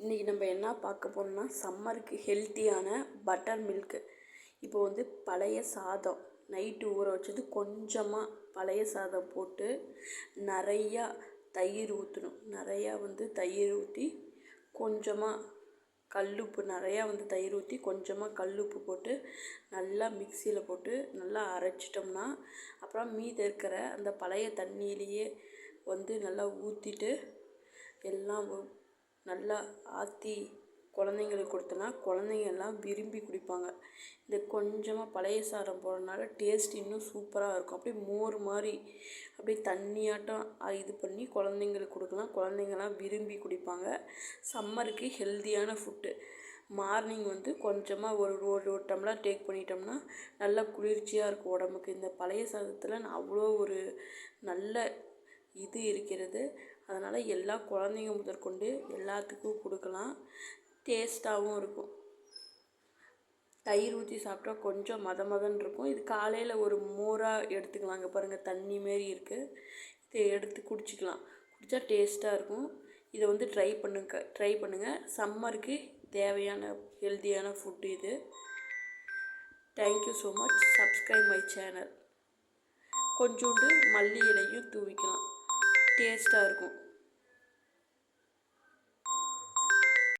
இன்றைக்கி நம்ம என்ன பார்க்க போகிறோம்னா சம்மருக்கு ஹெல்த்தியான பட்டர் மில்க்கு. இப்போ வந்து பழைய சாதம் நைட்டு ஊற வச்சது கொஞ்சமாக பழைய சாதம் போட்டு நிறையா தயிர் ஊற்றணும். நிறையா தயிர் ஊற்றி கொஞ்சமாக கல்லுப்பு தயிர் ஊற்றி கொஞ்சமாக கல்லுப்பு போட்டு நல்லா மிக்சியில் போட்டு நல்லா அரைச்சிட்டோம்னா அப்புறம் மீதி இருக்கிற அந்த பழைய தண்ணியிலையே நல்லா ஊற்றிட்டு எல்லாம் நல்லா ஆற்றி குழந்தைங்களுக்கு கொடுத்தோன்னா குழந்தைங்க எல்லாம் விரும்பி குடிப்பாங்க. இந்த கொஞ்சமாக பழைய சாதம் போடுறதுனால டேஸ்ட் இன்னும் சூப்பராக இருக்கும். அப்படியே மோர் மாதிரி அப்படியே தண்ணியாட்டம் இது பண்ணி குழந்தைங்களுக்கு கொடுக்கலாம். குழந்தைங்கள்லாம் விரும்பி குடிப்பாங்க. சம்மருக்கு ஹெல்த்தியான ஃபுட்டு. மார்னிங் கொஞ்சமாக ஒரு டம்ளர் டேக் பண்ணிட்டோம்னா நல்லா குளிர்ச்சியாக இருக்கும் உடம்புக்கு. இந்த பழைய சாதத்தில் அவ்வளோ ஒரு நல்ல இது இருக்கிறது. அதனால் எல்லா குழந்தைங்க முதற்கொண்டு எல்லாத்துக்கும் கொடுக்கலாம். டேஸ்ட்டாகவும் இருக்கும். தயிர் ஊற்றி சாப்பிட்டா கொஞ்சம் மதன்னு இருக்கும். இது காலையில் ஒரு மோராக எடுத்துக்கலாம். அங்கே பாருங்கள் தண்ணி மாரி இருக்குது. இதை எடுத்து குடிச்சிக்கலாம். குடித்தா டேஸ்ட்டாக இருக்கும். இதை ட்ரை பண்ணுங்கள். சம்மருக்கு தேவையான ஹெல்த்தியான ஃபுட்டு இது. Thank you so much. Subscribe my channel. கொஞ்சோண்டு மல்லி இலையும் தூவிக்கலாம். டேஸ்ட்டாக இருக்கும்.